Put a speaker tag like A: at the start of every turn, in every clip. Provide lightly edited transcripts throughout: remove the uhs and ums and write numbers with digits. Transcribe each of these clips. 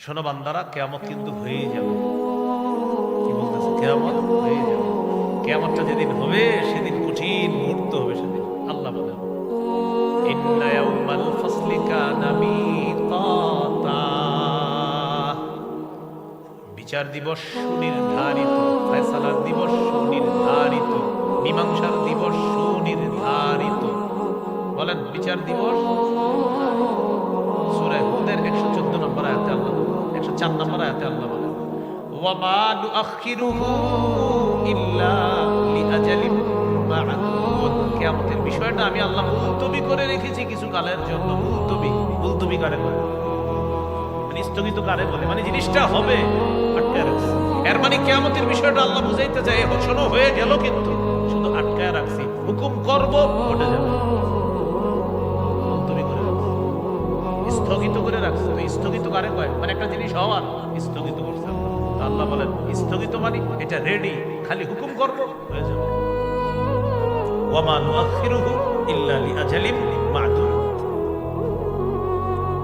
A: শোনো বান্দারা, কিয়ামত কিন্তু হয়েই যাবে। কি বলতেছে? কিয়ামত হয়ে যাবে। কিয়ামতটা যেদিন হবে সেদিন কঠিন মুহূর্ত হবে। সেদিন আল্লাহ বলেন, ইন্না ইয়াউমাল ফাসলি কানা মিকাতা। বিচার দিবস সুনির্ধারিত, ফয়সালার দিবস সুনির্ধারিত, মীমাংসার দিবস সুনির্ধারিত। বলেন বিচার দিবস। সূরা হুদের 114 নম্বর আয়াতে আল্লাহ, 104 নম্বর আয়াতে আল্লাহ বলেন, ওয়া মা নুআখিরুহু ইল্লা লিআজালিম মা'দুদ। কিয়ামতের বিষয়টা আমি আল্লাহ মুলতবি করে রেখেছি কিছু কালের জন্য। মুলতবি কারে বলে? মানে স্থগিত কারে বলে? মানে জিনিসটা হবে, আটকায় রাখছি। এর মানে কিয়ামতের বিষয়টা আল্লাহ বুঝাইতে চায়, শোনো হয়ে গেল কিন্তু শুধু আটকায় রাখছি, হুকুম করব ঘটে যাবে। মুলতবি করে রাখছি, স্থগিত করে রাখছে। স্থগিত কারে কয়? মানে একটা জিনিস হওয়ার স্থগিত করছে আল্লাহ। আল্লাহ বলেন স্থগিত মানে এটা রেডি, খালি হুকুম করব হয়ে যাবে। ওয়া মা নুআখিরুহু ইল্লা লিআজালিম মা'দুদ।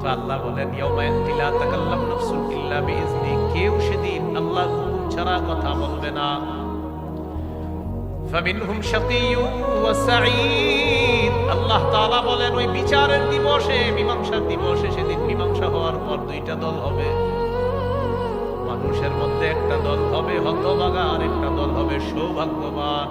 A: তো আল্লাহ বলেন ইয়াউমা ইয়াতি লা তাকাল্লামু নাফসুন ইল্লা বিইজনি। কেউ সেদিন আল্লাহর হুকুম ছাড়া কথা বলবে না। ফামিনহুম শাকিয়্যুন ওয়া সাঈদ। আল্লাহ তাআলা বলেন ওই বিচারের দিবসে, মীমাংসার দিবসে, সেদিন মীমাংসা হওয়ার পর দুইটা দল হবে। মানুষের মধ্যে একটা দল হবে হতভাগা, আর একটা দল হবে সৌভাগ্যবান।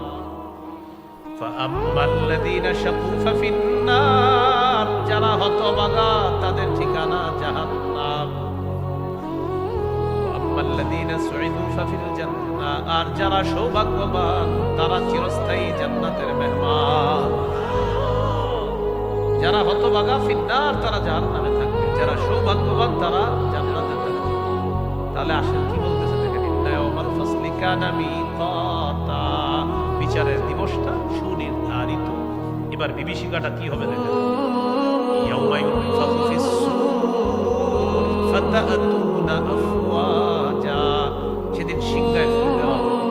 A: ফাআম্মাল্লাযীনা শাকু ফাফিন্নার। যারা হতভাগা তাদের ঠিকানা জাহান্নাম। ওয়াআম্মাল্লাযীনা সুঈদু ফাফিল জান্নাহ। আর যারা সৌভাগ্যবান তারা চিরস্থায়ী জান্নাতের মেহমান। যারা হতভাগা ফিন্নার, তারা জাহান্নামে থাকবে। যারা সৌভাগ্যবান তারা জান্নাতে থাকবে। তাহলে আসেন কি বলতেছে দেখেন, ইন্না ইয়াউমাল ফাসলি কানা মিকাতা। বিচারের দিবসটা সুনির্ধারিত। এবার বিভীষিকাটা কি হবে দেখেন, ইয়াউমা ইউনফাখু ফিস-সূর ফাতা'তুনা আফওয়াজা। সেদিন সিংহায় ফুঁক দেওয়া হবে,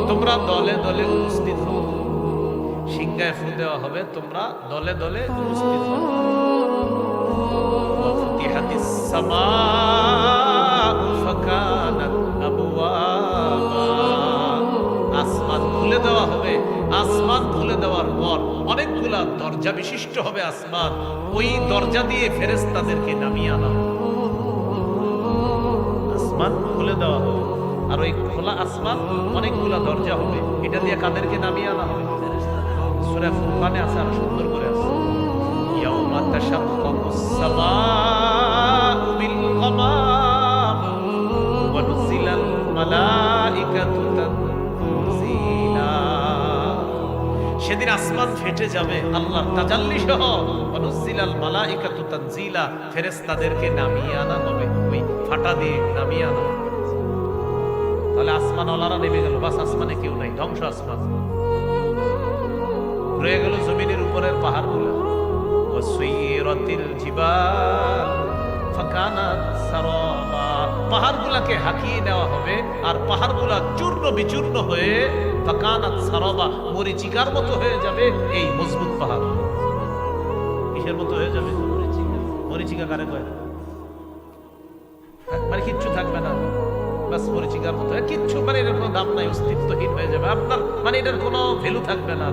A: তোমরা দলে দলে উপস্থিত হও। সিংহায় ফুঁক দেওয়া হবে, তোমরা দলে দলে উপস্থিত হও। ওয়া ফুতিহাতিস সামাউ ফাকানাত আবওয়াবা। আসমান খুলে দেওয়া হবে। আসমান খুলে দেওয়ার পর অনেকগুলা দরজা বিশিষ্ট হবে আসমান। ওই দরজা দিয়ে ফেরেশতাদেরকে নামিয়ে আনা হবে। আসমান খুলে দেওয়া হবে, আর ওই খোলা আসমান অনেকগুলা দরজা হবে। এটা দিয়ে কাদেরকে নামিয়ে আনা হবে? সূরা ফুরকানে আছে, আরো সুন্দর করে আছে, ইয়াউমা তাশাক্কাকুস সামাউ বিল গামাম ওয়া নুজিলাল মালাইকাতু তানজিলা। সেদিন আসমান ফেটে যাবে আল্লাহর তাজাল্লি সহ। ওয়া নুজিলাল মালাইকাতু তানজিলা। ফেরেশতাদেরকে নামিয়ে আনা হবে, ওই ফাটা দিয়ে নামিয়ে আনা হবে। তাহলে আসমান ওয়ালারা নেমে গেল, বাস আসমানে কেউ নাই, ধ্বংস আসমান। রয়ে গেল জমিনের উপরের পাহাড়গুলো। ওয়াসুইরাতিল জিবাল ফাকানাত সারাবা। পাহাড়গুলোকে হাকিয়ে নেওয়া হবে, আর পাহাড়গুলা চূর্ণ বিচূর্ণ হয়ে ফাকানাত সারাবা, মরিচিকার মতো হয়ে যাবে। এই মজবুত পাহাড় কিসের মতো হয়ে যাবে? মরিচিকা কারে কয়? মানে কিচ্ছু থাকবে না, বাস মরিচিকার মতো কিচ্ছু, মানে এটার কোনো দাম নাই, অস্তিত্বহীন হয়ে যাবে আপনার, মানে এটার কোনো ভ্যালু থাকবে না।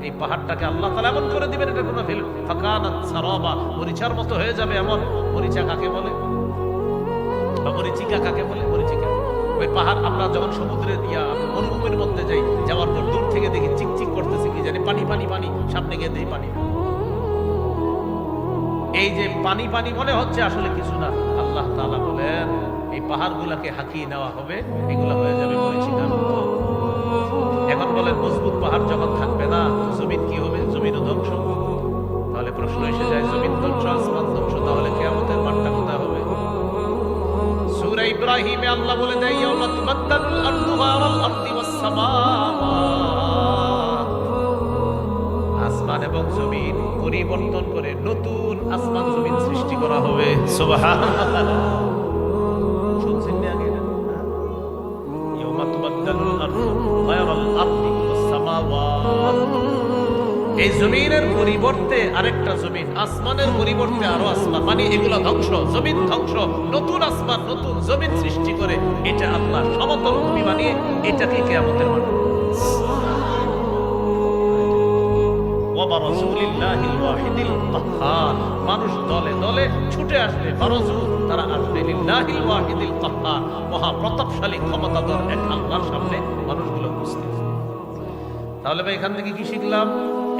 A: এই পাহাড়টাকে আল্লাহ তাআলা এমন করে দিবেন, এটার কোনো ভ্যালু। ফাকানাত সারাবা, মরিচার মতো হয়ে যাবে। এমন মরিচা কাকে বলে, বা মরিচিকা কাকে বলে? মরিচিকা ওই পাহাড়। আমরা যখন সমুদ্রের মরুভূমির মধ্যে যাই, যাওয়ার পর দূর থেকে দেখি চিকচিক করতেছে, কি জানি পানি পানি পানি, সামনে গিয়ে দেই পানি। এই যে পানি পানি মনে হচ্ছে, আসলে কিছু না। আল্লাহ তাআলা বলেন এই পাহাড়গুলাকে হাকিয়ে নেওয়া হবে, এগুলা হয়ে যাবে মরিচিকার মতো। এখন বলেন মজবুত পাহাড় যখন থাকবে না, জমিন কি হবে? জমিনও ধ্বংস। তাহলে প্রশ্ন এসে যায়, জমিন ধ্বংস, আসমান ধ্বংস, তাহলে কিয়ামতের মাঠটা কোথায় হবে? সূরা ইব্রাহিমে আল্লাহ বলে দেয়, ইয়াউমা তুবাদদালুল আরদু গায়রাল আরদি ওয়াস সামাওয়াত। আসমান এবং জমিন পরিবর্তন করে নতুন আসমান জমিন সৃষ্টি করা হবে। সুবহানাল্লাহ। শুনছেন না আগে? ইয়াউমা তুবাদদালুল আরদু গায়রাল আরদি ওয়াস সামাওয়াত। এই জমিনের পরিবর্তে আরেকটা জমিন, আসমানের পরিবর্তে আরো আসমান, মানে এগুলা ধ্বংস, জমিন ধ্বংস, নতুন আসমান নতুন জমিন সৃষ্টি করে এটা আল্লাহ সমতল ভূমি বানিয়ে এটাকে কিয়ামতের মাঠ। মানুষ দলে দলে ছুটে আসবে, তারা আসবে লিল্লাহিল ওয়াহিদিল কাহ্হার, মহা প্রতাপশালী ক্ষমতাধর এক আল্লাহর সামনে মানুষগুলো উপস্থিত। তাহলে ভাই এখান থেকে কি শিখলাম?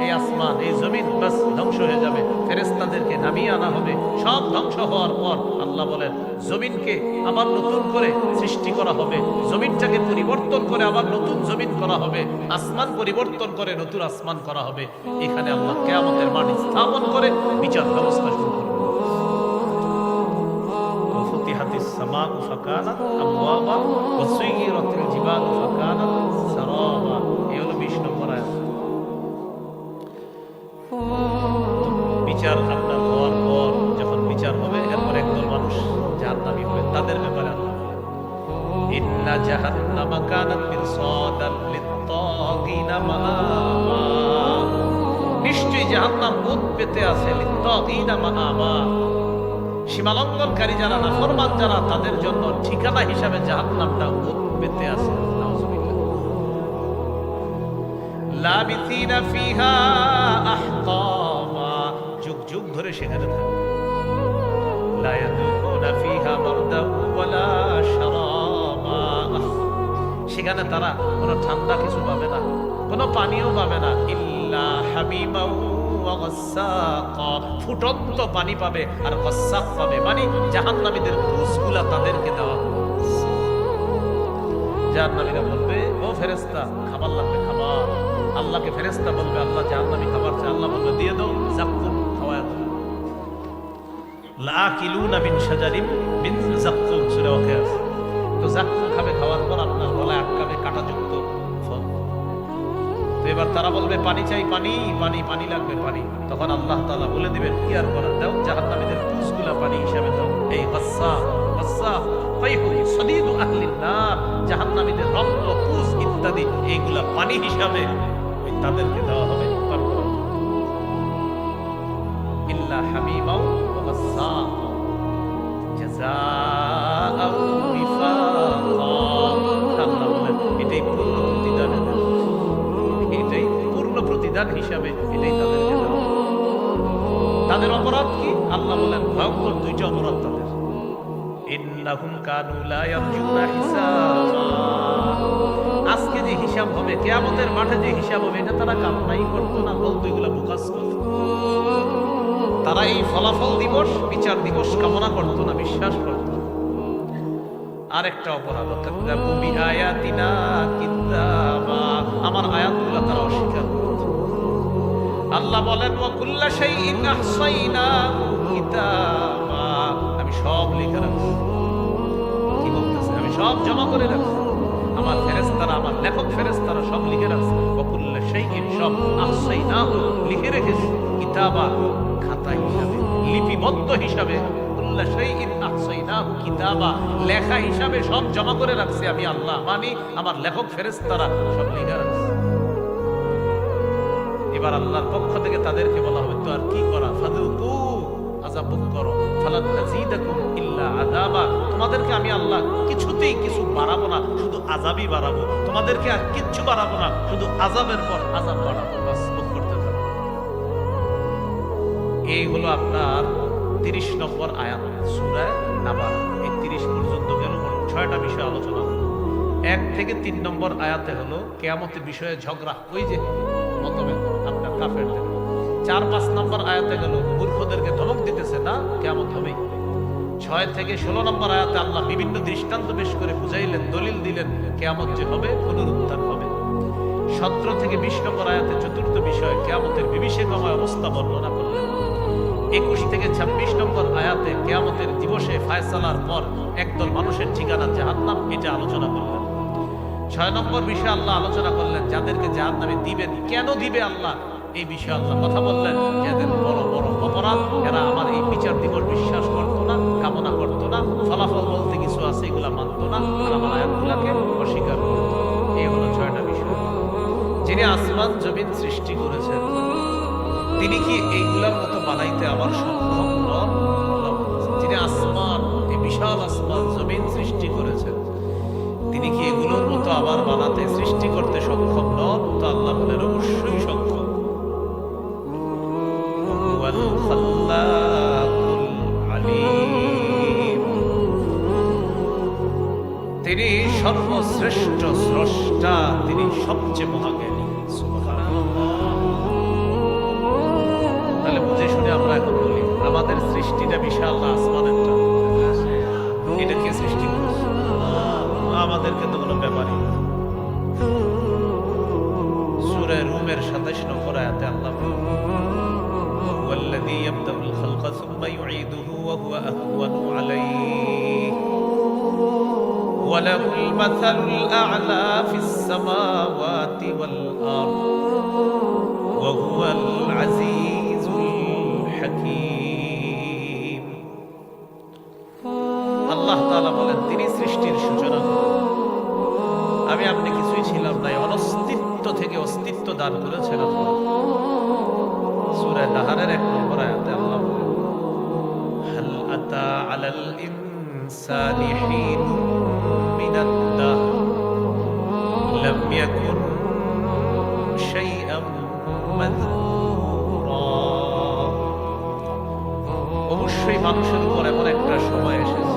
A: এই আসমান এই জমিন বাস ধ্বংস হয়ে যাবে, ফেরেশতাদেরকে নামিয়ে আনা হবে। সব ধ্বংস হওয়ার পর আল্লাহ বলেন জমিনকে আবার নতুন করে সৃষ্টি করা হবে, জমিনটাকে পরিবর্তন করে আবার নতুন জমিন করা হবে, আসমান পরিবর্তন করে নতুন আসমান করা হবে। এখানে আল্লাহ কিয়ামতের মাঠ স্থাপন করে বিচার ব্যবস্থা শুরু করবে। ফুতিহাতিস সামাউ ফাকানাত আবওয়াবা ওয়া সুয়িরাতিল জিবালু ফাকানাত সারাবা। এই হলো 20 নম্বর আয়াত। বিচার আপনার হওয়ার পর যখন বিচার হবে এরপর একদল মানুষ জাহান্নামী হবে, তাদের ব্যাপারে আল্লাহ ইন্না জাহান্নামা কানাত মিরসাদান লিত-তাগিনা মাআবা। নিশ্চয়ই জাহান্নাম মুখ পেতে আছে, লিত-তাগিনা মাআবা, সীমালঙ্ঘনকারী যারা, নাফরমান যারা, তাদের জন্য ঠিকানা হিসাবে জাহান্নামটা মুখ পেতে আছে। নাউযুবিল্লাহ। লাবিথিনা ফিহা আহকামা, যুগ যুগ ধরে সেখানে থাকবে। লা ইয়াযুকুনা ফিহা বারদান ওয়ালা শারাবা, সেখানে তারা কোনো ঠান্ডা কিছু পাবে না, কোনো পানিও পাবে না। ইল্লা হামিমাও ওয়া গাসসাকা, ফুটন্ত পানি পাবে আর গাসসাক পাবে, মানে জাহান্নামীদের পুষগুলা তাদেরকে দেওয়া হবে। জাহান্নামীরা বলবে ও ফেরেশতা খাবার লাগবে, খাবার। আল্লাহকে ফেরেশতা বলবে আল্লাহ জাহান্নামী খাবার চায়, আল্লাহ বলবে দিয়ে দাও, যাক্কুম খাওয়ায় দাও। লাকিলুনা মিন শাজারিন মিন যাক্কুম, সূরা ওয়াকিয়া। তো যাক্কুম খাবে, খাওয়ার পর আপনার গলায় আটকাবে কাঁটাযুক্ত ফল। তো এবার তারা বলবে পানি চাই, পানি পানি পানি লাগবে, পানি। তখন আল্লাহ তাআলা বলে দিবেন কি আর করা, দাও জাহান্নামীদের পুষগুলা পানি হিসাবে দাও। এই গাসসাক গাসসাক ফাইহু সাদীদু আহলিন নার, জাহান্নামীদের রক্ত পুষ ইত্যাদি এইগুলা পানি হিসাবে তাদেরকে দেওয়া হবে। ইল্লা হামিমাও ওয়া গাসসাক জাযাআও বিফাকা, আল্লাহ বলেন এটাই পূর্ণ প্রতিদান, এটাই পূর্ণ প্রতিদান হিসাবে এটাই তাদেরকে দেওয়া হবে। তাদের অপরাধ কি? আল্লাহ বলেন ভয়ঙ্কর দুইটা অপরাধ তাদের। ইন্নাহুম কানু লা ইয়ারজুনা হিসাবা, আজকে যে হিসাব হবে, কিয়ামতের মাঠে যে হিসাব হবে, এটা তারা কামনাই করতো না, বলতো এগুলা বোকাস কথা। তারা এই ফলাফল দিবস, বিচার দিবস কামনা করতো না, বিশ্বাস করতো না। আরেকটা অপরাধ, কাযযাবু বিআয়াতিনা কিযাবা, আমার আয়াতগুলো তারা অস্বীকার করত। আল্লাহ বলেন ওয়া কুল্লা শাইইন আহসাইনাহু কিতাবা, আমি সব লিখে রাখছি। কি বলতেছে? আমি সব জমা করে রাখছি, আমার ফেরেশতারা, আমার লেখক ফেরেশতারা সব লিখে রাখছে। ওয়া কুল্লা শাইইন, সব, আহসাইনাহু লিখে রেখেছি, কিতাবা খাতা হিসাবে, লিপিবদ্ধ হিসাবে। কুল্লা শাইইন আহসাইনাহু কিতাবা, লেখা হিসাবে সব জমা করে রাখছি আমি আল্লাহ, মানে আমার লেখক ফেরেশতারা সব লিখে রাখছে। এবার আল্লাহর পক্ষ থেকে তাদেরকে বলা হবে তো আর কি করা, ফাযুকু, আযাব ভোগ করো, ফালান নাযীদাকুম ইল্লা আযাবা, তোমাদেরকে আমি আল্লাহ কিছুতেই কিছু বাড়াবো না, শুধু আযাবই বাড়াবো। তোমাদেরকে আর কিচ্ছু বাড়াবো না, শুধু আযাবের পর আযাব বাড়াবো, বাস ভোগ করতে থাকো। এই হলো আপনার 30 নম্বর আয়াত সূরা নাবা। এই 30 পর্যন্ত গেল, 6টা বিষয় আলোচনা হলো। 1 থেকে 3 নম্বর আয়াতে হলো কিয়ামতের বিষয়ে ঝগড়া, ওই যে মতভেদ আপনার কাফেরদের। 4-5 নম্বর আয়াতে গেল মূর্খদেরকে ধমক দিতেছে না কিয়ামত হবেই। 6 থেকে 16 নম্বর আয়াতে আল্লাহ বিভিন্ন দৃষ্টান্ত পেশ করে বুঝাইলেন, দলিল দিলেন কিয়ামত যে হবে, পুনরুত্থান হবে। 17 থেকে 20 নম্বর আয়াতে চতুর্থ বিষয় কিয়ামতের বিভীষিকাময় অবস্থা বর্ণনা করলেন। 21 থেকে 26 নম্বর আয়াতে কিয়ামতের দিবসে ফায়সালার পর একদল মানুষের ঠিকানা জাহান্নাম, এটা আলোচনা করলেন। 6 নম্বর বিষয় আল্লাহ আলোচনা করলেন যাদেরকে জাহান্নামে দিবেন, কেন দিবে আল্লাহ, এই বিষয়ে আল্লাহ কথা বললেন। যাদের বড় বড় অপরাধ, এরা আমার এই বিচার দিবস বিশ্বাস করতো না, কামনা করতো না, ফলাফল বলতে কিছু আছে এগুলা মানতো না, আর আমার আয়াতগুলাকে অস্বীকার করতো। এই হলো 6টা বিষয়। যিনি আসমান জমিন সৃষ্টি করেছেন, তিনি কি এইগুলার মতো বানাইতে আমার সক্ষম নন? যিনি আসমান, এই বিশাল আসমান জমিন সৃষ্টি করেছেন, তিনি কি এগুলোর মতো আবার বানাতে, সৃষ্টি করতে সক্ষম নন? তো আল্লাহ বলেন অবশ্যই সক্ষম। হুয়াল খাল্লাকুল আলীম, তিনি সর্বশ্রেষ্ঠ স্রষ্টা, তিনি সবচেয়ে মহাজ্ঞানী। তাহলে বুঝে শুনে আমরা এখন বলি আমাদের সৃষ্টিটা বিশাল না আসমানেরটা? এটা কে সৃষ্টি করেছে? আমাদেরকে তো কোনো ব্যাপারই না। সূরা রুমের 27 নম্বর আয়াতে আল্লাহ বলেন ওয়াল্লাযী ইয়াবদাউল খালকা সুম্মা ইউঈদুহু ওয়া হুয়া আহওয়ানু আলাইহি ওয়া লাহুল মাসালুল আ'লা ফিস সামাওয়াতি ওয়াল আরদ ওয়া হুয়াল আজিজুল হাকীম। আল্লাহ তাআলা বলেন তিনি সৃষ্টির সূচনা করেন। আমি আপনি কিছুই ছিলাম না, অনস্তিত্ব থেকে অস্তিত্ব দান করেছেন আল্লাহ। সূরা নাহরের 1 নম্বর আয়াতে আল্লাহ বলেন হাল আতা আলাল ইনসানি হিনুম মিনাদ দাহর লাম ইয়াকুন শাইআম মাযকুরা। অবশ্যই মানুষের উপর এমন একটা সময় এসেছে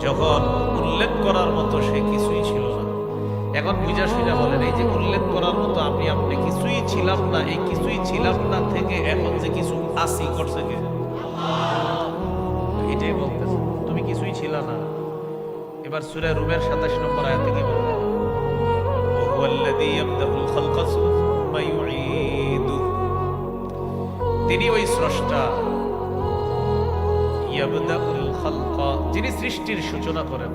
A: যখন উল্লেখ করার মতো সে কিছুই ছিল না। এখন বুঝা শুনা বলেন এই যে উল্লেখ করার মতো আমি আপনি কিছুই ছিলাম না, এই কিছুই ছিলাম না থেকে এখন যে কিছু আসি করছে কে? এটাই বলতেছে তুমি কিছুই ছিল না। এবার সূরা রুমের 27 নম্বর আয়াতে কি বলবে? ওয়াল্লাযী ইয়াবদাউল খালকা সুম্মা ইউঈদুহু, তিনি ওই স্রষ্টা ইয়াবদাউল খালকা, যিনি সৃষ্টির সূচনা করেন।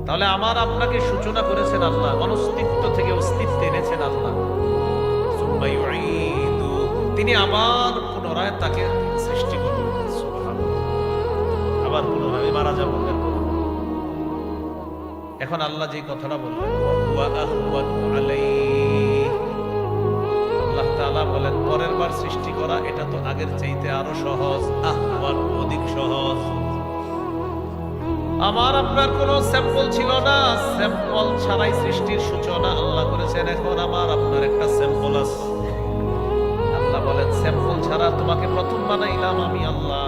A: তাহলে আমার আপনাকে সূচনা করেছেন আল্লাহ, অনস্তিত্ব থেকে অস্তিত্বে এনেছেন আল্লাহ। সুম্মা ইউঈদু, তিনি আবার পুনরায় তাকে সৃষ্টি করবেন। সুবহানাল্লাহ, আবার পুনরায় মারা যাবেন। এখন আল্লাহ যে কথাটা বললেন ওয়া আহওয়ানু আলাইহি, আল্লাহ তাআলা বলেন পরের বার সৃষ্টি করা এটা তো আগের চাইতে আরো সহজ, আহওয়ান অধিক সহজ। আমার আপনার কোন স্যাম্পল ছিল না, স্যাম্পল ছাড়াই সৃষ্টির সূচনা আল্লাহ করেছেন। এখন আমার আপনার একটা স্যাম্পল আছে। আল্লাহ বলেন স্যাম্পল ছাড়া তোমাকে প্রথম বানাইলাম আমি আল্লাহ।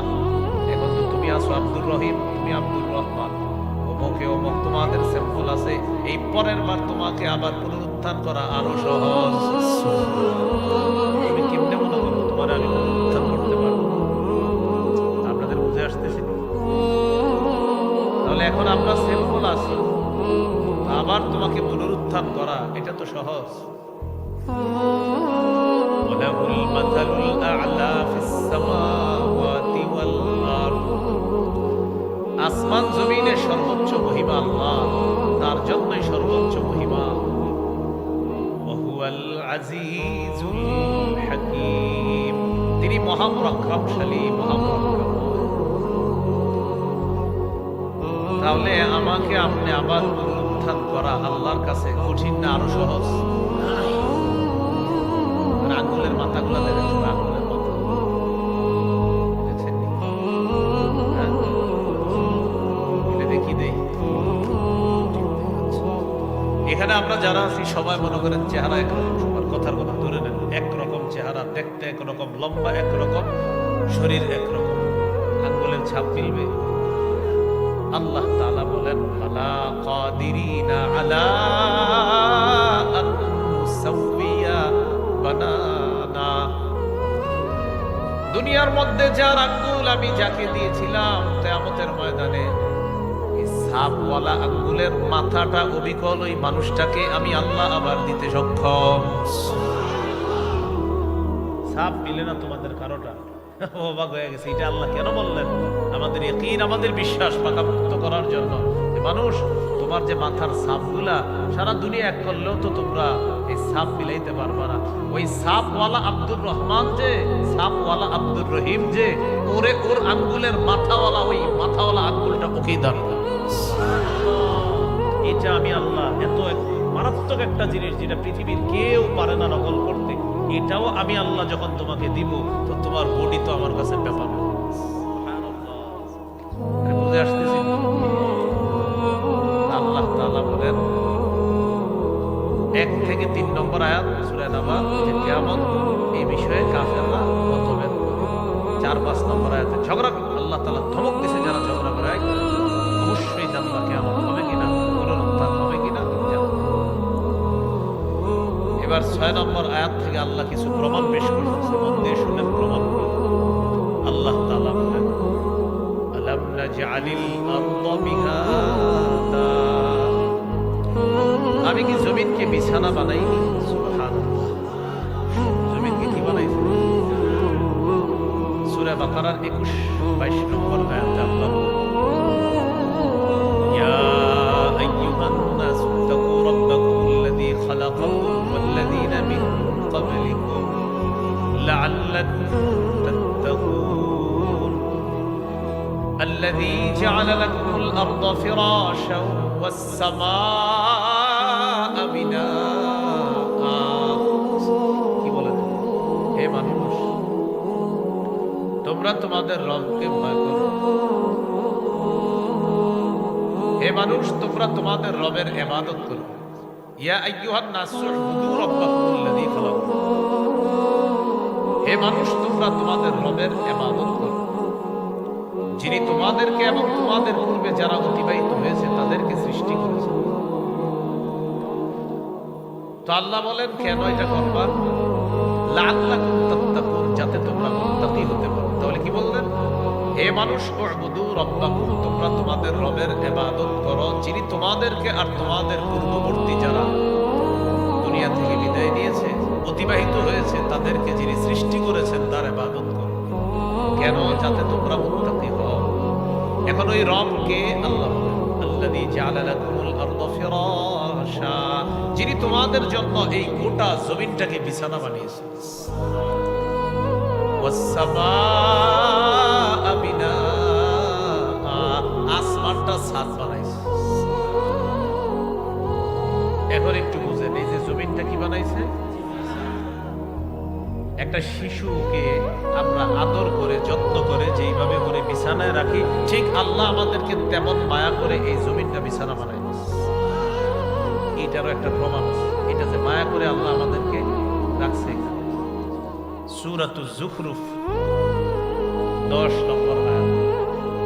A: এখন তো তুমি আছো আব্দুর রহিম, তুমি আব্দুর রহমান, অমুকে অমুক তোমাদের স্যাম্পল আছে। এই পরের বার তোমাকে আবার পুনরুত্থান করা আরো সহজ। তুমি কেমনে মনে করো তোমার আমি পুনরুত্থান করতে পারবো? আপনাদের বুঝে আসতেছি? তাহলে এখন আপনার স্যাম্পল আছে, আবার তোমাকে পুনরুত্থান করা এটা তো সহজ। ওয়ালাহুল মাসালুল আ'লা ফিস সামাওয়াতি ওয়াল আরদ, আসমান জমিনের সর্বোচ্চ মহিমা আল্লাহ, তার জন্যই সর্বোচ্চ মহিমা। ওয়া হুয়াল আজিজুল হাকীম, তিনি মহাপরাক্রমশালী, মহাপরাক্রম। তাহলে আমাকে আপনি আবার পুনরুত্থান করা আল্লাহর কাছে কঠিন না আরো সহজ? আঙ্গুলের মাথাগুলা দেখেছেন? আঙ্গুলের মাথা দেখছেন? এটা দেখি দেই। এখানে আমরা যারা আছি সবাই মনে করেন চেহারা একরকম, সবার কথার কথা ধরে নেন একরকম চেহারা, দেখতে একরকম, লম্বা একরকম, শরীর একরকম, আঙ্গুলের ছাপ মিলবে। আল্লাহ তাআলা বলেন আলা কাদিরিনা আলা আন নুসাউইয়া বানানা, দুনিয়ার মধ্যে যার আঙ্গুল আমি যাকে দিয়েছিলাম কিয়ামতের ময়দানে এই সাপওয়ালা আঙ্গুলের মাথাটা অবিকল ওই মানুষটাকে আমি আল্লাহ আবার দিতে সক্ষম। সাপ মিলে না তোমাদের কারোটা? অবাক হয়ে গেছে, এটা আল্লাহ কেন বললেন? আমাদের ইয়াকিন, আমাদের বিশ্বাস পাকাপোক্ত করার জন্য। মানুষ তোমার যে মাথার সাপগুলা সারা দুনিয়া এক করলেও তো তোমরা এই সাপ মিলাইতে পারবা না। ওই সাপওয়ালা আব্দুর রহমান যে, সাপওয়ালা আব্দুর রহিম যে, ওরে ওর আঙ্গুলের মাথাওয়ালা, ওই মাথাওয়ালা আঙ্গুলটা ওকেই দান। এটা আমি আল্লাহ এত মারাত্মক একটা জিনিস যেটা পৃথিবীর কেউ পারে না নকল করতে। এটাও আমি আল্লাহ যখন তোমাকে দিব, তো তোমার বডি তো আমার কাছে ব্যাপার না। বুঝে আসতেছি? আল্লাহ তাআলা বলেন 1 থেকে 3 নম্বর আয়াত সূরা নাবা, যে কিয়ামত এই বিষয়ে কাফেররা মতভেদ করে। 4-5 নম্বর আয়াতে ঝগড়া, আল্লাহ তাআলা ধমক দিয়েছে যারা ঝগড়া করে, অবশ্যই জানবা কিয়ামত হবে কিনা, পুনরুত্থান হবে কিনা। এবার 6 নম্বর আয়াত থেকে আল্লাহ কিছু প্রমাণ পেশ করতেছে, মন দিয়ে শুনেন প্রমাণ। আল্লাহ তাআলা বলেন আলাম নাজআলিল আরদা মিহাদা, আমি কি জমিনকে বিছানা বানাইনি? সুবহানাল্লাহ, জমিনকে কি বানাইছি? সূরা বাকারার 21-22 নম্বর আয়াতে আল্লাহ ইয়া আইয়ুহান নাস তাকু রাব্বাকুমুল্লাযী খালাকাকুম ওয়াল্লাযীনা মিন ক্বাবলিকুম লাআল্লাকুম তাত্তাকুন আল্লাযী জাআলা লাকুমুল আরদা ফিরাশাও ওয়াস সামাআ বিনাআ। কি বলেন? হে মানুষ, তোমরা তোমাদের রবকে ভয় করো। হে মানুষ, তোমরা তোমাদের রবের ইবাদত করো। ইয়া আইয়ুহান নাস উবুদু রাব্বাকুমুল্লাযী খালাকাকুম, হে মানুষ, তোমরা তোমাদের রবের ইবাদত করো, যিনি তোমাদেরকে এবং তোমাদের পূর্বে যারা অতিবাহিত হয়েছে তাদেরকে সৃষ্টি করেছে। তো আল্লাহ বলেন কেন এটা করবা? লাআল্লাকুম তাত্তাকুন, যাতে তোমরা মুত্তাকি হতে পারো। তাহলে কি বললেন? হে মানুষ, উবুদু রাব্বাকুম, তোমরা তোমাদের রবের ইবাদত করো, যিনি তোমাদেরকে আর তোমাদের পূর্ববর্তী যারা দুনিয়া থেকে বিদায় নিয়েছে, অতিবাহিত হয়েছে, তাদেরকে যিনি সৃষ্টি করেছেন তার ইবাদত করো। কেন? যাতে তোমরা মুত্তাকি হও। এখন ওই রবকে আল্লাহ বলেন আল্লাযী জাআলা লাকুমুল আরদা ফিরাশা, যিনি তোমাদের জন্য এই গোটা জমিনটাকে বিছানা বানিয়েছেন। ওয়াস সামাআ বিনাআ, আসমানটা ছাদ বানাইছে। এখন একটু বুঝেন, এই যে জমিনটা কি বানাইছে? একটা শিশুকে আমরা আদর করে যত্ন করে যেইভাবে করে বিছানায় রাখি, ঠিক আল্লাহ আমাদেরকে তেমন মায়া করে এই জমিনটা বিছানা বানাই। এটারও একটা প্রমাণ আছে, এটা যে মায়া করে আল্লাহ আমাদেরকে রাখছে। সূরাতুজ যুখরুফ 10 নম্বর আয়াত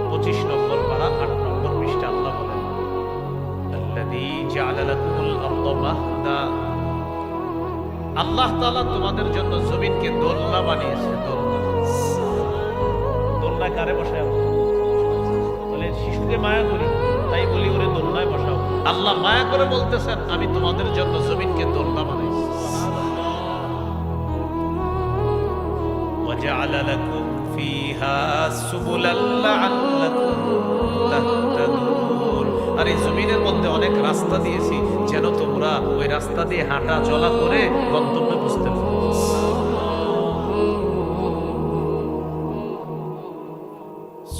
A: 25 নম্বর পারা 8 নম্বর পৃষ্ঠা আল্লাহ বলেন আল্লাযী জাআলা লাকুমুল আরদা মাহদা, আল্লাহ তাআলা তোমাদের জন্য জমিনকে দোলনা বানিয়েছে। দোলনা কারে বসায়? বলে শিশুকে মায়া করি তাই বলি ওরে দোলনায় বসাও। আল্লাহ মায়া করে বলতেছেন আমি তোমাদের জন্য জমিনকে দোলনা বানাইছি। وَجَعَلَ لَكُمْ فِيهَا سُبُلًا لَعَلَّكُمْ تَهْتَدُونَ, আর এই জমিনের মধ্যে অনেক রাস্তা দিয়েছি যেন তোমরা ওই রাস্তা দিয়ে হাঁটা চলা করে গন্তব্যে পৌঁছতে পারো।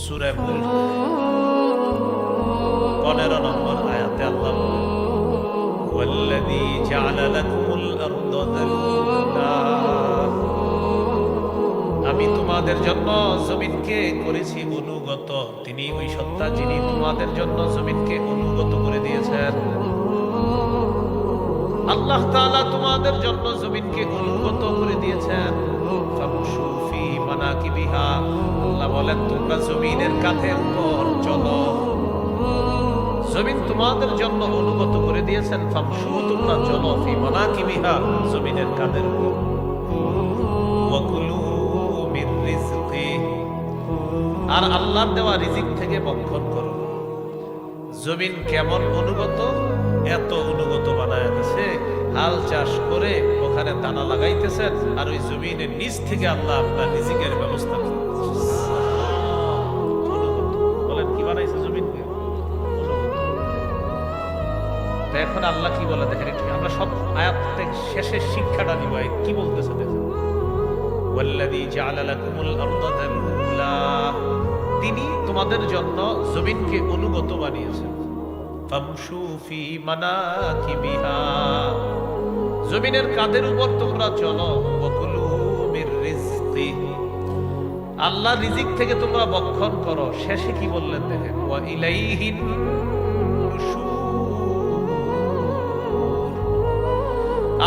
A: সূরা মুলক 15 নম্বর আয়াতে আল্লাহ বলেন ওয়াল্লাযী জাআলা লাকুমুল আরদা যালুলা, আমি তোমাদের জন্য জমিনকে করেছি অনুগত। তিনি ওই সত্তা যিনি তোমাদের জন্য জমিনকে অনুগত করে দিয়েছেন। আল্লাহ তাআলা তোমাদের জন্য জমিনকে অনুগত করে দিয়েছেন। ফামশু ফি মানাকিবিহা, আল্লাহ বলেন তোমরা জমিনের কাঁধের উপর চলো। জমিন তোমাদের জন্য অনুগত করে দিয়েছেন। ফামশু, তোমরা চলো, ফি মানাকিবিহা, জমিনের কাঁধের উপর। ওয়াকুলু মির রিজকি, আর আল্লাহর দেওয়া রিজিক থেকে ভক্ষণ করো। জমিন কেমন অনুগত? এত অনুগত বানায় দিছে, হাল চাষ করে ওখানে দানা লাগাইতেছেন, আর ওই জমিনের নিচ থেকে আল্লাহ আপনার রিজিকের ব্যবস্থা করতেছেন। বলেন কি বানাইছে জমিনকে? এখন আল্লাহ কি বলে দেখেন, আমরা সব আয়াত থেকে শেষের শিক্ষাটা নিব। কি বলতেছে দেখেন, ওয়াল্লাযী জাআলা লাকুমুল আরদা যালুলা, তিনি তোমাদের জন্য জমিনকে অনুগত বানিয়েছেন। ফামশু ফি মানাকিবিহা, জমিনের কাদের উপর তোমরা চলো, ওয়াকুলু মির রিজকি, আল্লাহ রিজিক থেকে তোমরা ভক্ষণ করো। শেষে কি বললেন দেখেন, ওয়া ইলাইহিন নুশুর,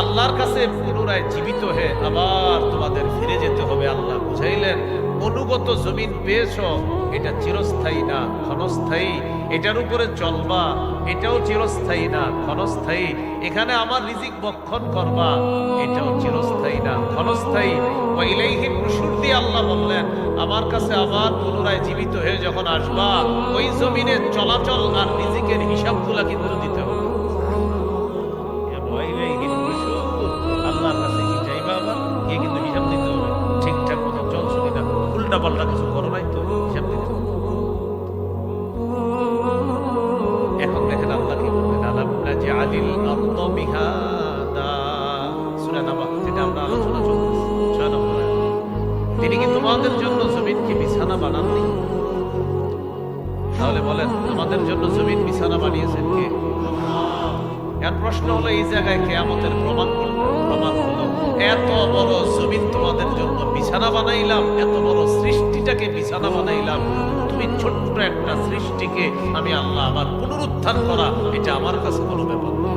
A: আল্লাহর কাছে পুনরায় জীবিত হয়ে আবার তোমাদের ফিরে যেতে হবে। আল্লাহ বুঝাইলেন অনুগত জমিন পেয়েছ, এটা চিরস্থায়ী না ক্ষণস্থায়ী, এটার উপরে চলবা, এটাও চিরস্থায়ী না ক্ষণস্থায়ী। এখানে আমার রিজিক ভক্ষণ করবা, এটাও চিরস্থায়ী না ক্ষণস্থায়ী। ওয়া ইলাইহিন নুশুর দিয়ে আল্লাহ বললেন আমার কাছে আবার পুনরায় জীবিত হয়ে যখন আসবা, ওই জমিনে চলাচল আর রিজিকের হিসাবগুলা কিন্তু দিতে হবে। আল্লাহর কাছে কি যাইবা, আবার গিয়ে কিন্তু হিসাব দিতে হবে, ঠিকঠাক মতো চলছো কিনা, উল্টা পাল্টা কিছু করো নাই তো, হিসাব দিতে হবে। এখন দেখেন আল্লাহ কি বলবেন, আলাম নাজআলিল আরদ মিহাদা, সূরা নাবা, যেটা আমরা আলোচনা চলতেছি 6 নম্বর আয়াত। তিনি কি তোমাদের জন্য জমিনকে বিছানা বানাননি? তাহলে বলেন আমাদের জন্য জমিন বিছানা বানিয়েছেন কে? এর প্রশ্ন হলো এই জায়গায় কিয়ামতের প্রমাণ হলো এত বড় জমিন তোমাদের জন্য বিছানা বানাইলাম, এত বড় সৃষ্টিটাকে বিছানা বানাইলাম, তুমি ছোট্ট একটা সৃষ্টিকে আমি আল্লাহ আবার পুনরুত্থান করা, এটা আমার কাছে কোনো ব্যাপার না।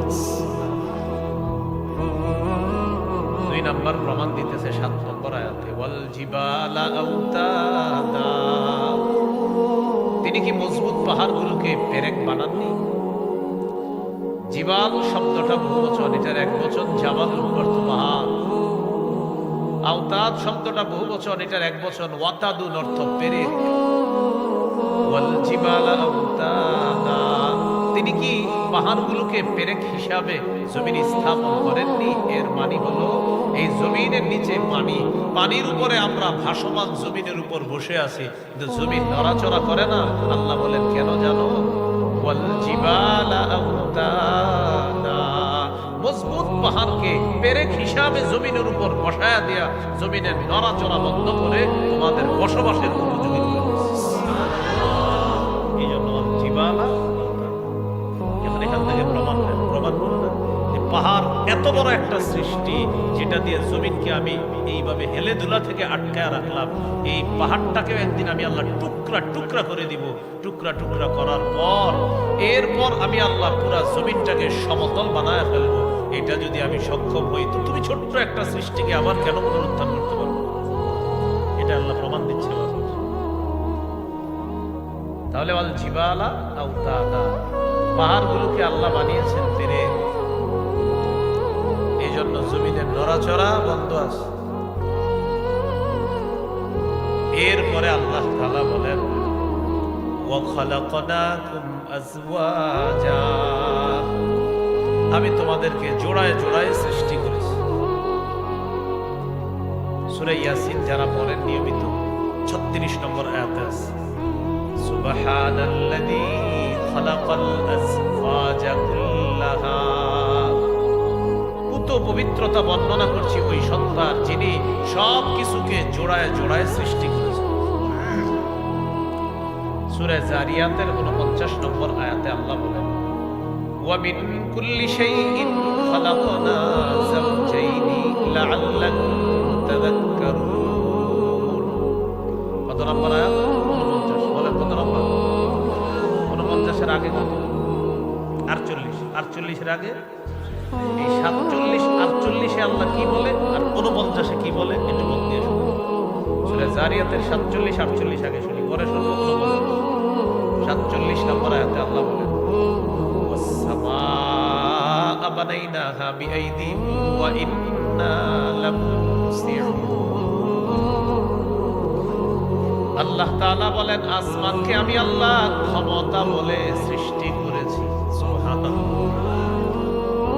A: 2 নাম্বার প্রমাণ দিতেছে 7 নম্বর আয়াতে, ওয়াল জিবালা আওতাদা, তিনি কি মজবুত পাহাড়গুলোকে পেরেক বানাননি? জিবাল শব্দটা বহুবচন, এটার একবচন জাবাল অর্থ পাহাড়। আওতাদ শব্দটা বহুবচন, এটার একবচন ওয়াতাদুন অর্থ পেরেক। ওয়াল জিবালা আওতাদা, তিনি কি পাহাড়গুলোকে পেরেক হিসাবে জমিনে স্থাপন করেননি? এর মানে হলো এই জমিনের নিচে পানি, পানির উপরে আমরা ভাসমান জমিনের উপর বসে আছি, কিন্তু জমিন নড়াচড়া করে না। আল্লাহ বলেন কেন জানো? ওয়াল জিবালা আওতাদা, মজবুত পাহাড়কে পেরেক হিসাবে জমিনের উপর বসায়া দিয়া জমিনের নড়াচড়া বন্ধ করে তোমাদের বসবাসের উপযোগী করে দিয়েছে। এই জন্য জিবালা, এখান থেকে প্রমাণ করলেন যে পাহাড় এত বড় একটা সৃষ্টি, যেটা দিয়ে জমিনকে আমি এইভাবে হেলে দুলা থেকে আটকায় রাখলাম, এই পাহাড়টাকে একদিন আমি আল্লাহ টুকরা টুকরা করে দিব। টুকরা টুকরা করার পর এরপর আমি আল্লাহ পুরা জমিনটাকে সমতল বানায় ফেলবো। এটা যদি আমি সক্ষম হই, তো তুমি ছোট্ট একটা সৃষ্টিকে আবার কেন পুনরুত্থান করতে পারবো? এটা আল্লাহ প্রমাণ দিচ্ছে। তাহলে ওয়াল জিবালা আওতাদা, পাহাড়গুলোকে আল্লাহ বানিয়েছেন পেরেক, এই জন্য জমিনের নড়াচড়া বন্ধ আছে। এরপরে আল্লাহ তাআলা বলেন ওয়া খালাকনাকুম আজওয়াজা, আমি তোমাদেরকে জোড়ায় জোড়ায় সৃষ্টি করেছি। সূরা ইয়াসিন যারা পড়েন নিয়মিত 36 নম্বর আয়াতে আছে, সুবহানাল্লাযী খালাকাল আজওয়াজা কুল্লাহা, পুত পবিত্রতা বর্ণনা করছি ওই সত্তার যিনি সব কিছুকে জোড়ায় জোড়ায় সৃষ্টি করেছেন। সূরা জারিয়াতের 49 নম্বর আয়াতে আল্লাহ বলেন ওয়া মিন কুল্লি শাইইন খালাকনা যাওজাইনি লাআল্লাকুম তাযাক্কারুন। কত নম্বর আয়াত? 49। বলেন কত নম্বর? 49 এর আগে কত? 48। 48 এর আগে এই 47 48 এ আল্লাহ কি বলে আর 49 এ কি বলে একটু মন দিয়ে শুনুন। সূরা জারিয়াতের 47 48 আগে শুনি, পরে শুনবো 49। 47 নম্বর আয়াতে আল্লাহ বলেন ওয়াস-সামাআ বানাইনাহা বিআইদিন ওয়া ইন্না লামুসিউন। আল্লাহ তাআলা বলেন আসমানকে আমি আল্লাহ ক্ষমতা বলে সৃষ্টি করেছি। সুবহানাল্লাহ।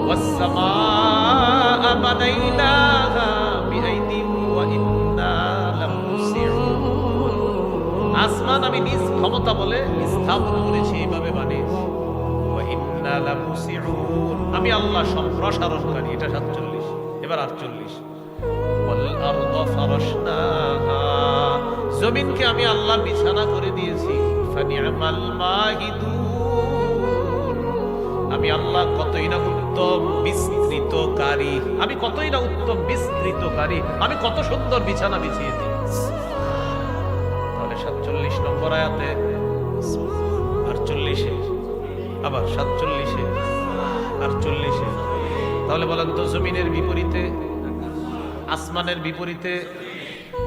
A: ওয়াস-সামাআ বানাইনাহা বিআইদিন ওয়া ইন্না লামুসিউন। আসমান আমি নিজ ক্ষমতা বলে স্থাপন করেছি, এইভাবে বানিয়েছি। ওয়া ইন্না লামুসিউন, আমি আল্লাহ সম্প্রসারণকারী। এটা 47। এবার 48। ওয়াল আরদা ফারাশনাহা, জমিনকে আমি আল্লাহ বিছানা করে দিয়েছি। ফানি'মাল মাহিদুন, আমি আল্লাহ কতই না উত্তম বিস্তৃতকারী, আমি কতই না উত্তম বিস্তৃতকারী, আমি কত সুন্দর বিছানা বিছিয়ে দিই। তাহলে 47 নম্বর আয়াতে 48-এ, আবার 47-এ 48-এ, তাহলে বলেন তো জমিনের বিপরীতে, আসমানের বিপরীতে।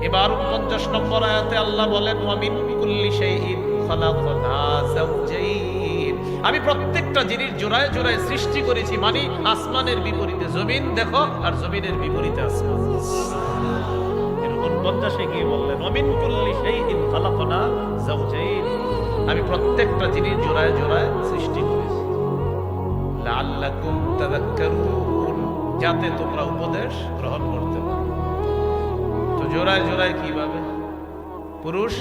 A: এবার 49 নম্বর আয়াতে আল্লাহ বলেন ওয়া মিন কুল্লি শাইইন খালাকনা যাওজাইন, আমি প্রত্যেকটা জিনিস জোড়ায় জোড়ায় সৃষ্টি করেছি, মানে আসমানের বিপরীতে জমিন দেখো আর জমিনের বিপরীতে আসমান। এরকম 50-এ গিয়ে বললেন ওয়া মিন কুল্লি শাইইন খালাকনা যাওজাইন, আমি প্রত্যেকটা জিনিস জোড়ায় জোড়ায় সৃষ্টি করেছি। লাআল্লাকুম তাযাক্কারুন, যাতে তোমরা উপদেশ গ্রহণ করতে পারো। তো জোড়ায় জোড়ায় কিভাবে? পুরুষ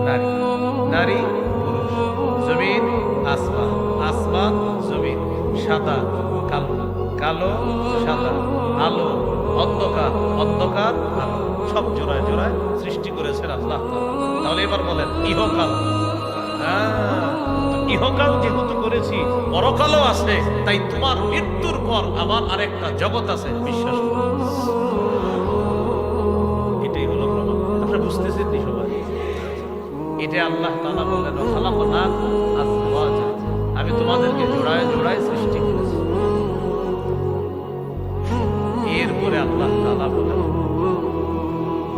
A: নারী, নারী পুরুষ, জমিন আসমান, আসমান জমিন, সাদা কালো, কালো সাদা, আলো অন্ধকার, অন্ধকার আলো, সব জোড়ায় জোড়ায় সৃষ্টি করেছেন আল্লাহ তাআলা। তাহলে এবার বলেন ইহকাল, ইহকাল যেহেতু করেছি, পরকালও আছে, তাই তোমার মৃত্যুর পর আবার আরেকটা জগৎ আছে, বিশ্বাস করো। এটাই হলো প্রমাণ। আপনারা বুঝতেছেন নি সবাই? এটা আল্লাহ তাআলা বলেন খালাকনাকুম আজওয়াজা, আমি তোমাদেরকে জোড়ায় জোড়ায় সৃষ্টি করেছি। এরপরে আল্লাহ তাআলা বলেন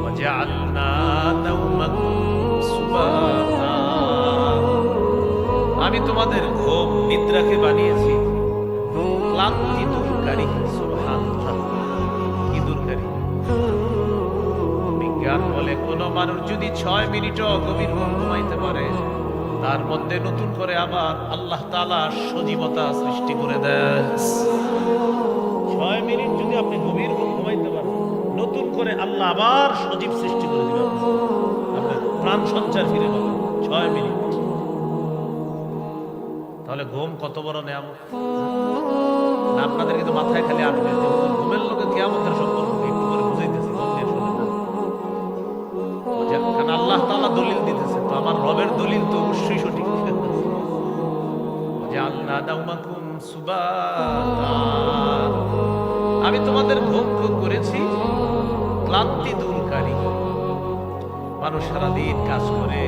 A: ওয়াজআলনা নাওমাকুম সুবাতা, আমি তোমাদের ঘুম নিদ্রাকে বানিয়েছি ক্লান্তি দূরকারী। সুবহানাল্লাহ, কি দূরকারী? বিজ্ঞান বলে কোন মানুষ যদি 6 মিনিটও গভীর ঘুম ঘুমাইতে পারে, তার মধ্যে নতুন করে আবার আল্লাহ তাআলা সজীবতা সৃষ্টি করে দেয়। 6 মিনিট যদি আপনি গভীর ঘুম ঘুমাইতে পারেন, নতুন করে আল্লাহ আবার সজীব সৃষ্টি করে দিবেন, আপনার প্রাণ সঞ্চার ফিরে পাবেন 6 মিনিট। তাহলে ঘুম কত বড় নিয়ামত! না আপনাদের কিন্তু মাথায় খালি আসবে যে ঘুমের লোকে কিয়ামতের সম্পর্ক একটু করে বুঝাইতেছে, কারণ আল্লাহ তাআলা দলিল দিতেছে, তো আমার রবের দলিল তো অবশ্যই সঠিক। জাআলনা নাওমাকুম সুবাতা, আমি তোমাদের ঘুম করেছি ক্লান্তি দূরকারী। মানুষ সারাদিন কাজ করে,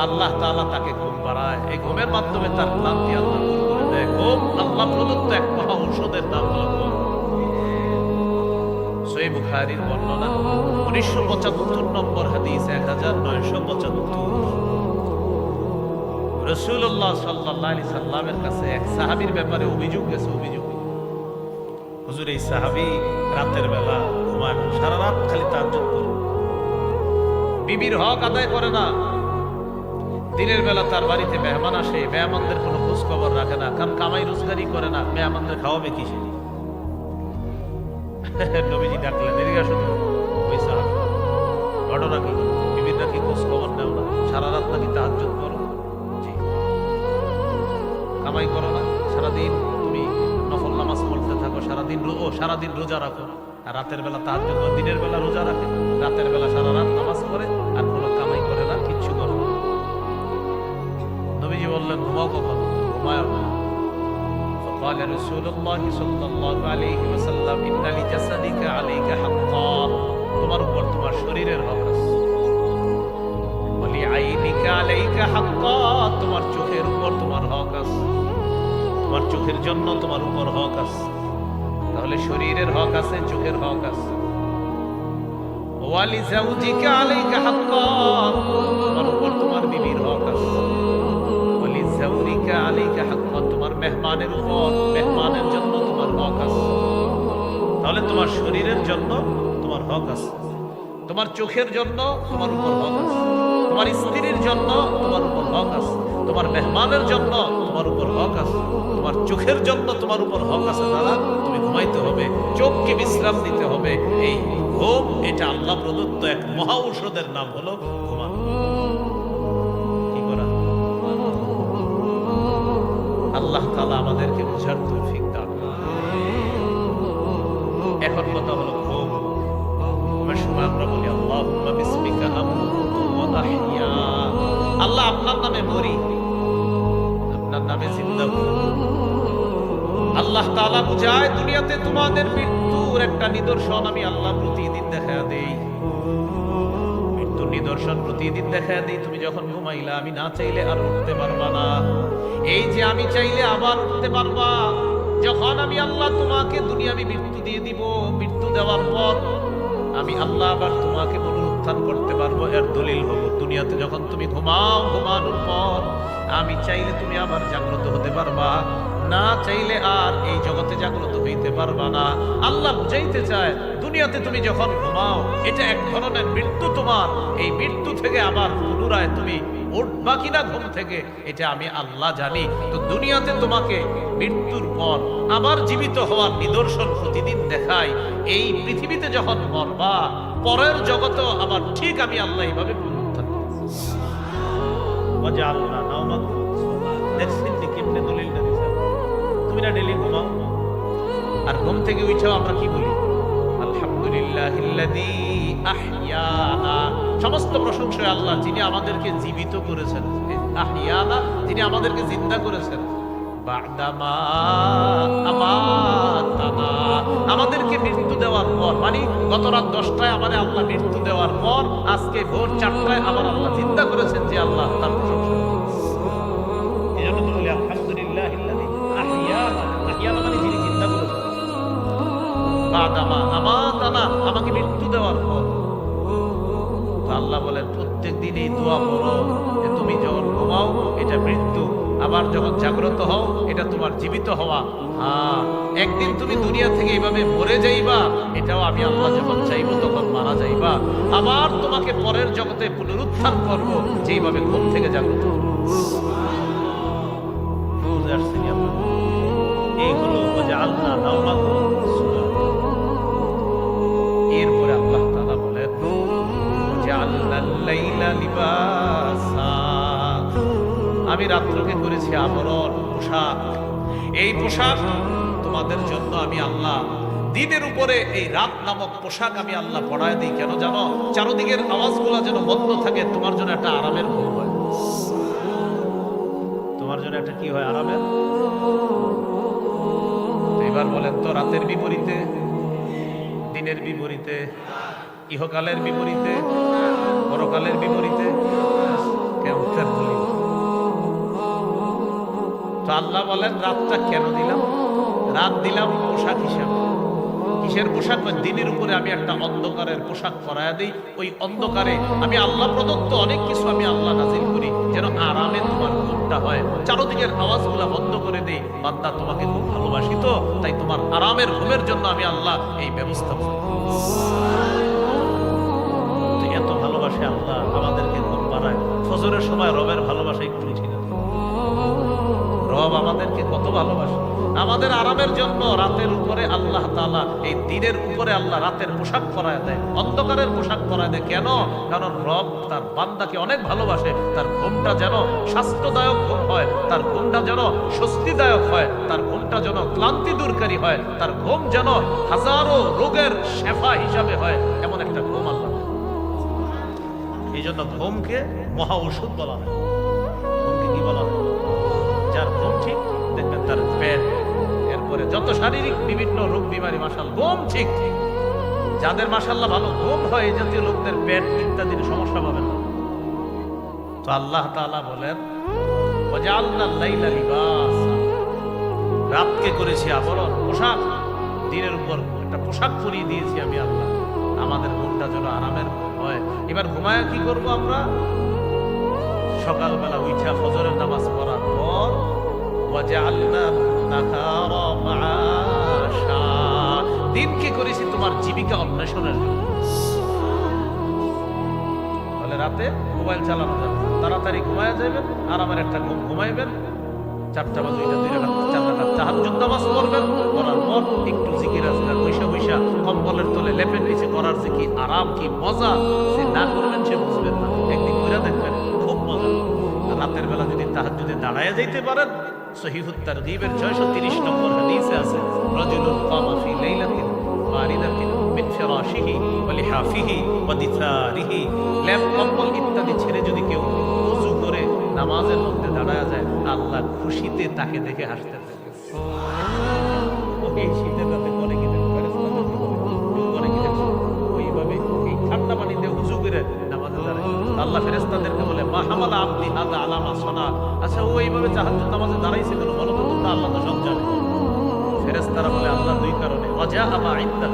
A: আল্লাহ তাআলা তাকে ঘুম পাড়ায়, এই ঘুমের মাধ্যমে তার ক্লান্তি আল্লাহ দূর করে দেয়। ঘুম আল্লাহ প্রদত্ত এক মহা ঔষধের নাম হলো ঘুম। সহিহ বুখারীর বর্ণনা 1975 নম্বর হাদিস 1975, রাসূলুল্লাহ সাল্লাল্লাহু আলাইহি সাল্লামের কাছে এক সাহাবীর ব্যাপারে অভিযোগ গেছে। অভিযোগ, হুজুর এই সাহাবী রাতের বেলা ঘুমায় না, সারা রাত খালি তাহাজ্জুদ করে, বিবির হক আদায় করে না, দিনের বেলা তার বাড়িতে মেহমান আসে, মেহমানদের কোনো খোঁজ খবর রাখে না, কারণ কামাই রোজগারি করে না, মেহমানদের খাওয়াবে কিসে? নবীজি ডাকলেন, এদিকে আসো তো। ওই সাহাবী, ঘটনা কি? বিবির নাকি খোঁজ খবর নেও না, সারা রাত নাকি তাহাজ্জুদ করো। জি, কামাই করো না, সারাদিন তুমি নফল নামাজ পড়তে থাকো, সারাদিন রোজা রাখো, আর রাতের বেলা তাহাজ্জুদ, দিনের বেলা রোজা রাখে, রাতের বেলা সারা রাত নামাজ পড়ে, আর কোনো কামাই করে না, কিচ্ছু করে না। নবীজি বললেন ঘুমাও কখন? ঘুমায় না। فقال رسول الله صلى الله عليه وسلم إن لجسدك عليك حقا, তোমার উপর তোমার শরীরের হক আছে। ولعينك عليك حقا, তোমার চোখের উপর তোমার হক আছে, তোমার চোখের জন্য তোমার উপর হক আছে। তাহলে শরীরের হক আছে, চোখের হক আছে। ولزوجك عليك حقا, তোমার উপর তোমার বিবির হক আছে। তোমার মেহমানের উপর, মেহমানের জন্য তোমার হক আছে। তাহলে তোমার শরীরের জন্য তোমার হক আছে, তোমার চোখের জন্য তোমার উপর হক আছে, তোমার স্ত্রীর জন্য তোমার উপর হক আছে, তোমার মেহমানের জন্য তোমার উপর হক আছে, তোমার চোখের জন্য তোমার উপর হক আছে। দাদা, তুমি ঘুমাইতে হবে, চোখকে বিশ্রাম দিতে হবে। এই ঘুম, এটা আল্লাহ প্রদত্ত এক মহা ঔষধের নাম হলো ঘুমানো। আল্লাহ তাআলা আমাদেরকে বুঝার তৌফিক দান করুন। এখন কথা হলো ঘুম। ঘুমের সময় আমরা বলি আল্লাহুম্মা বিসমিকা আমুতু ওয়া আহইয়া, আল্লাহ আপনার নামে মরি, আপনার নামে জিন্দা হই। আল্লাহ তাআলা বুঝায়, দুনিয়াতে তোমাদের মৃত্যুর একটা নিদর্শন আমি আল্লাহ প্রতিদিন দেখা দেই। মৃত্যুর নিদর্শন প্রতিদিন দেখা দেই। তুমি যখন ঘুমাইলা, আমি না চাইলে আর উঠতে পারবা না। এই যে আমি চাইলে আবার উঠতে পারবা। যখন আমি আল্লাহ তোমাকে দুনিয়াবি মৃত্যু দিয়ে দিব, মৃত্যু দেওয়ার পর আমি আল্লাহ আবার তোমাকে পুনরুত্থান করতে পারবো। এর দলিল হলো, দুনিয়াতে যখন তুমি ঘুমাও, ঘুমানোর পর আমি চাইলে তুমি আবার জাগ্রত হতে পারবা, না চাইলে আর এই জগতে জাগ্রত হইতে পারবা না। আল্লাহ বুঝাইতে চায়, দুনিয়াতে তুমি যখন ঘুমাও, এটা এক ধরনের মৃত্যু তোমার। এই মৃত্যু থেকে আবার পুনরায় তুমি উঠবা কিনা ঘুম থেকে, এটা আমি আল্লাহ জানি। তো দুনিয়াতে তোমাকে মৃত্যুর পর আবার জীবিত হওয়ার নিদর্শন প্রতিদিন দেখাই। এই পৃথিবীতে যখন মরবা, পরের জগতেও আবার ঠিক আমি আল্লাহ এইভাবে পুনরুত্থান করব। ওয়াজআলনা নাওমাকুম সুবহানাল্লাহ। দেখছেন যে কেমনে দলিলটা দিছে। তুমি না ডেইলি ঘুমাও, আর ঘুম থেকে উঠেও আমরা কি বলি? আলহামদুলিল্লাহিল্লাযী আহইয়ানা। সমস্ত প্রশংসা আল্লাহ, যিনি আমাদেরকে জীবিত করেছেন। আহইয়ানা, যিনি আমাদেরকে জিন্দা করেছেন। বা'দামা আমাতানা, আমাদেরকে মৃত্যু দেওয়ার পর, মানে গত রাত 10টায় আমাদের আল্লাহ মৃত্যু দেওয়ার পর আজকে ভোর 4টায় আবার আল্লাহ জিন্দা করেছেন। যে আল্লাহ, তার প্রশংসা। এজন্য তো বলি আলহামদুলিল্লাহিল্লাযী আহইয়ানা। আহইয়ানা মানে যিনি জিন্দা করেছেন। বা'দামা আমাতানা, আমাকে মৃত্যু দেওয়ার পর। আল্লাহ বলেন, প্রত্যেক দিন এই দোয়া করো যে তুমি যখন ঘুমাও এটা মৃত্যু, আবার যখন জাগ্রত হও এটা তোমার জীবিত হওয়া। একদিন তুমি দুনিয়া থেকে এইভাবে মরে যাইবা, এটাও আমি আল্লাহ যখন চাইবো তখন মারা যাইবা। আবার তোমাকে পরের জগতে পুনরুত্থান করবো, যেইভাবে ঘুম থেকে জাগ্রত হবো। বুঝে আসছেন? এই হলো ওয়াজআলনা নাওমাকুম সুবহানাল্লাহ। এরপরে আল্লাহ তাআলা বলেন, ওয়াজআলনাল লাইলা লিবাসা, আমি রাত্রকে করেছি আবরণ, পোশাক। এই পোশাক তোমাদের জন্য আমি আল্লাহ দিনের উপরে এই রাত নামক পোশাক আমি আল্লাহ পড়ায় দিই। কেন জানো? চারদিকের আওয়াজগুলো যেন বন্ধ থাকে, তোমার জন্য একটা আরামের ঘুম হয়। তোমার জন্য একটা কি হয়? আরামের। এবার বলেন তো, রাতের বিপরীতে, দিনের বিপরীতে, ইহকালের বিপরীতে, পরকালের বিপরীতে কেমন বলি? তো আল্লাহ বলেন, রাতটা কেন দিলাম? রাত দিলাম পোশাক হিসাবে। কিসের পোশাক? দিনের উপরে আমি একটা অন্ধকারের পোশাক পরায়া দিই। ওই অন্ধকারে আমি আল্লাহ প্রদত্ত অনেক কিছু আমি আল্লাহ নাজিল করি, যেন আরামে তোমার ঘুমটা হয়। চারদিকের আওয়াজগুলা বন্ধ করে দেই। বান্দা, তোমাকে খুব ভালোবাসি, তো তাই তোমার আরামের ঘুমের জন্য আমি আল্লাহ এই ব্যবস্থা করি। এত ভালোবাসে আল্লাহ, আমাদেরকে ঘুম পাড়ায়। ফজরের সময় রবের ভালোবাসা একটু ছিল। রব আমাদেরকে কত ভালোবাসে। আমাদের আরামের জন্য রাতের উপরে আল্লাহ তাআলা, এই দিনের উপরে আল্লাহ রাতের পোশাক পরায় দেয়, অন্ধকারের পোশাক পরায় দেয়। কেন? কারণ রব তার বান্দাকে অনেক ভালোবাসে। তার ঘুমটা যেন স্বাস্থ্যদায়ক ঘুম হয়, তার ঘুমটা যেন স্বস্তিদায়ক হয়, তার ঘুমটা যেন ক্লান্তি দূরকারী হয়, তার ঘুম যেন হাজারো রোগের শেফা হিসাবে হয়, এমন একটা ঘুম আল্লাহ। এই জন্য ঘুমকে মহা ঔষধ বলা হয়। ঘুমকে কি বলা হয়? যার ঘুম ঠিক, দেখবেন তার পেট, এরপরে যত শারীরিক বিভিন্ন রোগ বিমারি, মাশাআল্লাহ ঘুম ঠিক। যাদের মাশাআল্লাহ ভালো ঘুম হয়, এই জাতীয় লোকদের পেট ইত্যাদির সমস্যা পাবে না। তো আল্লাহ তাআলা বলেন, ওয়াজআলনাল লাইলা লিবাসা, রাতকে করেছি আবরণ, পোশাক। দিনের উপর একটা পোশাক পরিয়ে দিয়েছি আমি আল্লাহ, আমাদের ঘুমটা যেন আরামের হয়। এবার ঘুমায় কি করব আমরা? সকালবেলা উঠা ফজরের নামাজ পড়ার পর ওয়াজআলনা নাহারা মাআশা, দিনকে করেছি তোমার জীবিকা অন্বেষণের জন্য। তাহলে রাতে মোবাইল চালানো যাবে, তাড়াতাড়ি ঘুমায় যাবেন, আরামের একটা ঘুম ঘুমাইবেন। 4টা বা 2টা 2 রাকাত 4 রাকাত তাহাজ্জুদ নামাজ পড়বেন। করার পর একটু জিকির আজকার বৈশা বৈশা কম্বলের তলে লেপের নিচে করার যে কি আরাম, কি মজা, সে না করবেন সে বুঝবেন না। একদিন করে দেখবেন, খুব মজা। রাতের বেলা যদি তাহাজ্জুদে দাঁড়ায় যাইতে পারেন, সহিহুত তারগীবের 630 নম্বর হাদিসে আছে, রাজুলুন কামা ফি লাইলাতিন বারিদাতিন মিন ফিরাশিহি ওয়া লিহাফিহি ওয়া দিসারিহি, লেপ কম্বল ইত্যাদি ছেড়ে যদি কেউ ওযু করে নামাজের মধ্যে দাঁড়ায় যায়, আল্লাহ খুশিতে তাকে দেখে হাসতে থাকে। এই শীতের রাতে করে কি দেখো ফেরেশতাদেরকে বলে করে কি দেখো ওইভাবে এই ঠান্ডা পানিতে উযু করে নামাজে দাঁড়ায়। আল্লাহ ফেরেশতাদেরকে বলে মা হামালা আবদি হাদা আলামা সোনা, আচ্ছা ও এইভাবে তাহাজ্জুদ নামাজে দাঁড়াইছে কেন বলো তো তোমরা? আল্লাহ তো সব জানে। ফেরেশতারা বলে আল্লাহ দুই কারণে, ওয়াজা আমা ইনদাক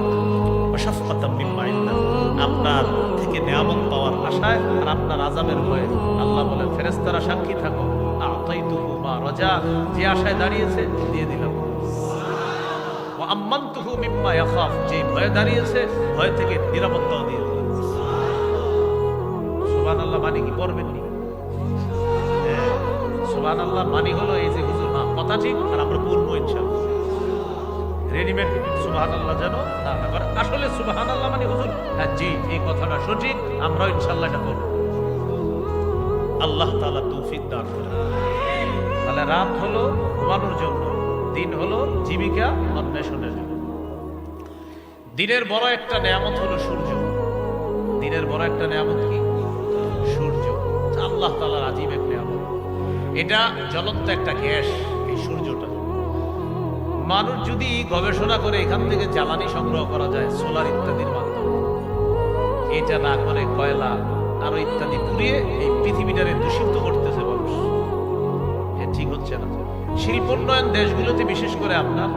A: ওয়া শাফকাতাম মিম্মা ইনদাক, আপনার থেকে নিয়ামত পাওয়ার আশায় আর আপনার আযাবের ভয়ে। আল্লাহ বলে ফেরেশতারা সাক্ষী থাকো, আতাইতুহু মা রাজা, যে আশায় দাঁড়িয়েছে দিয়ে দিলাম। ওয়া আম্মানতুহু মিম্মা ইয়াখাফ, যে ভয়ে দাঁড়িয়েছে ভয় থেকে নিরাপত্তাও দিয়ে দিলাম। সুবহানাল্লাহ মানে কি পড়বেন নি? সুবহানাল্লাহ মানে হলো এই যে হুজুর না কথা ঠিক আর আমরা পড়বো ইনশাআল্লাহ। রেডিমেড সুবহানাল্লাহ জানো না, এবার আসলে সুবহানাল্লাহ মানে হুজুর হ্যাঁ জি এই কথাটা সঠিক, আমরাও ইনশাআল্লাহ এটা করব। আল্লাহ তাআলা তৌফিক দান করেন। তাহলে রাত হলো ঘুমানোর জন্য, দিন হলো জীবিকা অন্বেষণের জন্য। দিনের বড় একটা নিয়ামত হলো সূর্য। দিনের বড় একটা নিয়ামত কি? সূর্য। আল্লাহ তাআলার আজীব এক নিয়ামত। এটা জ্বলন্ত একটা গ্যাস, এই সূর্যটা। মানুষ যদি গবেষণা করে এখান থেকে জ্বালানি সংগ্রহ করা যায় সোলার ইত্যাদির মাধ্যমে, এটা না করে কয়লা আরো ইত্যাদি পুড়িয়ে এই পৃথিবীটারে দূষিত করতেছে মানুষ, এটা ঠিক হচ্ছে না। শিল্পোন্নয়ন দেশগুলোতে বিশেষ করে আপনার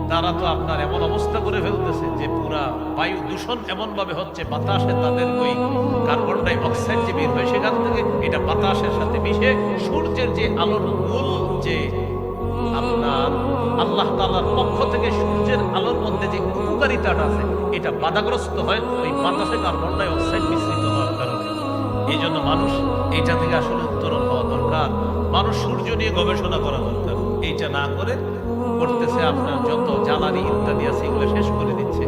A: তারা তো আপনার এমন অবস্থা করে ফেলতেছে যে পুরা বায়ু দূষণ এমন ভাবে হচ্ছে, বাতাসে তাদের ওই কার্বন ডাই অক্সাইড যে বের হয় সেখান থেকে এটা বাতাসের সাথে মিশে সূর্যের যে আলোর মূল যে আপনার আল্লাহ তাআলার পক্ষ থেকে সূর্যের আলোর মধ্যে যে উপকারিতাটা আছে এটা বাধাগ্রস্ত হয় ওই বাতাসে কার্বন ডাই অক্সাইড মিশ্রিত হওয়ার কারণে। এই জন্য মানুষ এইটা থেকে আসলে উত্তরণ হওয়া দরকার। মানুষ সূর্য নিয়ে গবেষণা করা দরকার। এইটা না করে করতেছে আপনার যত জ্বালানি ইত্যাদি আছে এগুলো শেষ করে দিচ্ছে।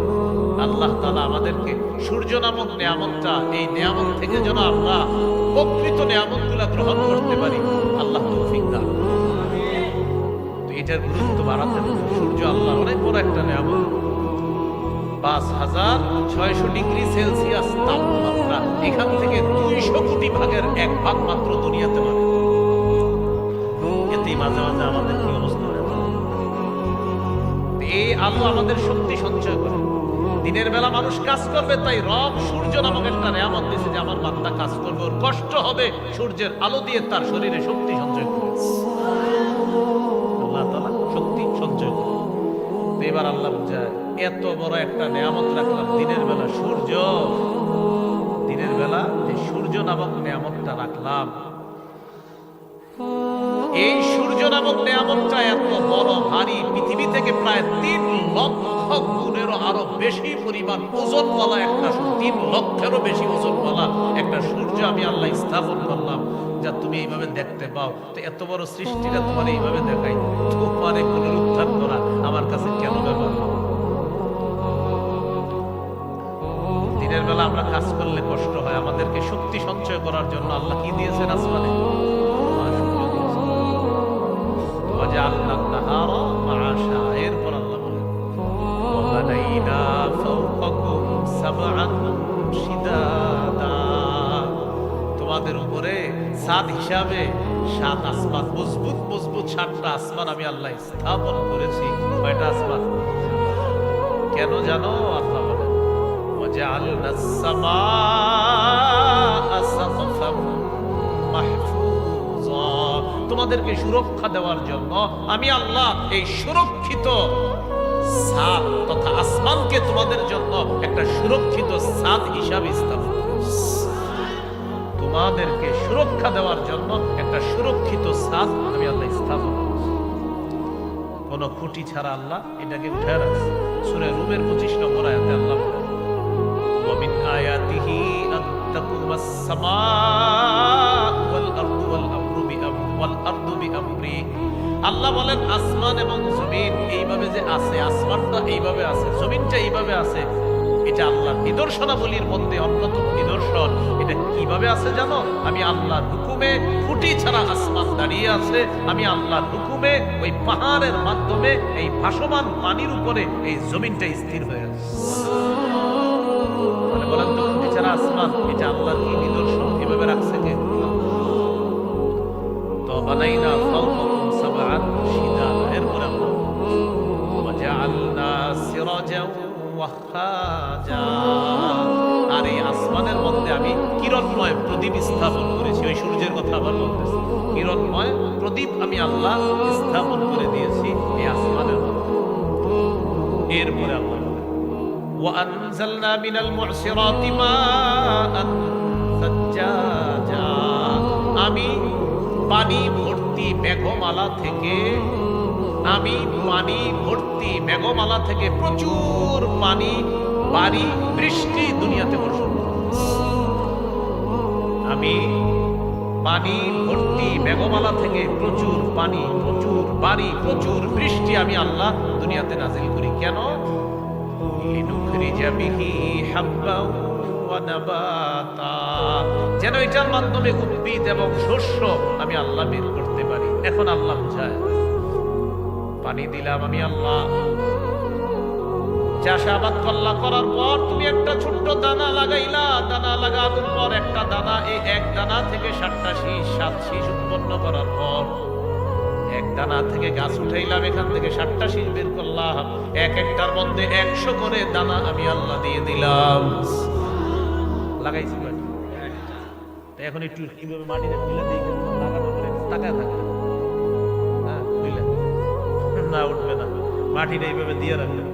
A: আল্লাহ তাআলা আমাদেরকে সূর্য নামক নিয়ামতটা, এই নিয়ামত থেকে যেন আমরা প্রকৃত নিয়ামতগুলো গ্রহণ করতে পারি, আল্লাহ তৌফিক দান। এটার গুরুত্ব বাড়াতে হবে। সূর্য আল্লাহ অনেক বড় একটা নিয়ামত। ৫,৬০০ ডিগ্রি সেলসিয়াস তাপমাত্রা, এখান থেকে ২০০ কোটি ভাগের ১ ভাগ মাত্র দুনিয়াতে মানে। এতেই মাঝে মাঝে আমাদের কি অবস্থা হয়। এই আলো আমাদের শক্তি সঞ্চয় করে। দিনের বেলা মানুষ কাজ করবে, তাই রব সূর্য নামক একটা নিয়ামত দিয়েছে যে আমার বান্দা কাজ করবে, ওর কষ্ট হবে, সূর্যের আলো দিয়ে তার শরীরে শক্তি সঞ্চয় করে। আল্লাহ তাআলা শক্তি সঞ্চয় করে। এবার আল্লাহ বুঝায় এত বড় একটা নিয়ামত রাখলাম দিনের বেলা সূর্য, দিনের বেলা যে সূর্য নামক নিয়ামতটা রাখলাম, এই সূর্য নামক নিয়ামতটা এত বড় ভারী, পৃথিবী থেকে প্রায় ৩ লক্ষ গুণেরও আরো বেশি পরিমাণ ওজনওয়ালা একটা ৩ লক্ষেরও বেশি ওজনওয়ালা একটা সূর্য আমি আল্লাহ স্থাপন করলাম, যা তুমি এইভাবে দেখতে পাও। তো এত বড় সৃষ্টিটা তোমার এইভাবে দেখাই, তোমার পুনরুদ্ধার করা আমার কাছে কেন ব্যাপার? দিনের বেলা আমরা কাজ করলে কষ্ট হয়, আমাদেরকে শক্তি সঞ্চয় করার জন্য আল্লাহ কি দিয়েছেন? আসমানে এরপর আল্লাহ বলেন তোমাদের উপরে সাত হিসাবে ৭ আসমান, মজবুত মজবুত ৭টা আসমান আমি আল্লাহ স্থাপন করেছি। কয়টা আসমান? কেন জানো? আল্লাহ বলেন ওয়াজআলনাস সামাআ সাকফাম মাহফুজা, তোমাদেরকে সুরক্ষা দেওয়ার জন্য আমি আল্লাহ এই সুরক্ষিত ছাদ তথা আসমানকে তোমাদের জন্য একটা সুরক্ষিত ছাদ হিসাবে স্থাপন করেছি। তোমাদেরকে সুরক্ষা দেওয়ার জন্য একটা সুরক্ষিত ছাদ আমি আল্লাহ স্থাপন করেছি। কোন খুঁটি ছাড়া আল্লাহ এটাকে উঠে রাখছে। সূরা রুমের ২৫ নম্বর আয়াতে আল্লাহ বলেন ওয়া মিন আয়াতিহি আন তাকুমাস সামাউ ওয়াল আরদু বিআমরি। আল্লাহ বলেন আসমান এবং জমিন এইভাবে যে আছে, আসমানটা এইভাবে আছে, জমিনটা এইভাবে আছে, এটা আল্লাহর নিদর্শনাবলীর মধ্যে অন্যতম নিদর্শন। এটা কিভাবে আছে জানো? আমি আল্লাহর হুকুমে, খুঁটি ছাড়া আসমান দাঁড়িয়ে আছে, আমি আল্লাহর হুকুমে ওই পাহাড়ের মাধ্যমে এই ভাসমান পানির উপরে এই জমিনটা স্থির হয়ে আছে। মানে বলেন তো খুঁটি ছাড়া আসমান, এটা আল্লাহর কি নিদর্শন? এভাবে রাখছে কে? তো বানাইনা ফাওকাকুম সাবআন শিদাদা। এরপরে সিরাজাও ওয়াহাজা, আর এই আসমানের মধ্যে আমি কিরণময় প্রদীপ স্থাপন করেছি। ওই সূর্যের কথা আবার বলতেছি, কিরণময় প্রদীপ আমি আল্লাহ স্থাপন করে দিয়েছি এই আসমানের মধ্যে। এরপরে আল্লাহ وأنزلنا من المعصرات ماء ثجاجا, আমি পানি ভর্তি মেঘমালা থেকে, আমি পানি ভর্তি মেঘমালা থেকে প্রচুর পানি বাড়ি বৃষ্টি দুনিয়াতে বর্ষণ করছি। আমি পানি ভর্তি মেঘমালা থেকে প্রচুর পানি, প্রচুর বাড়ি, প্রচুর বৃষ্টি আমি আল্লাহ দুনিয়াতে নাজিল করি। কেন? লিনুখরিজা বিহি হাব্বাও ওয়া নাবাতা, যেন এটার মাধ্যমে উদ্ভিদ এবং শস্য আমি আল্লাহ বের করতে পারি। এখন আল্লাহ বুঝায়, পানি দিলাম আমি আল্লাহ, চাষাবাদ করলা, করার পর তুমি একটা ছোট্ট দানা লাগাইলা, দানা লাগানোর পর একটা দানা, এই এক দানা থেকে 7টা শীষ, 7 শীষ উৎপন্ন করার পর এক দানা থেকে গাছ উঠাইলাম, এখান থেকে 7টা শীষ বের করলাম, এক একটার মধ্যে 100 করে দানা আমি আল্লাহ দিয়ে দিলাম। লাগাইছি মাটি, এখন একটু কিভাবে মাটিতে তুলে দিই, লাগানোর পরে তাকায় থাকে হ্যাঁ বুঝলে না, উঠবে না, মাটিটা এইভাবে দিয়ে রাখলেন,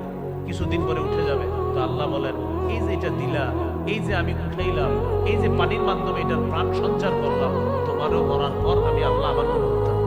A: কিছুদিন পরে উঠে যাবে। তো আল্লাহ বলেন, এই যে এটা দিলা, এই যে আমি উঠাইলাম, এই যে পানির মাধ্যমে এটার প্রাণ সঞ্চার করলাম, তোমারও মরার পর আমি আল্লাহ আবার করতাম।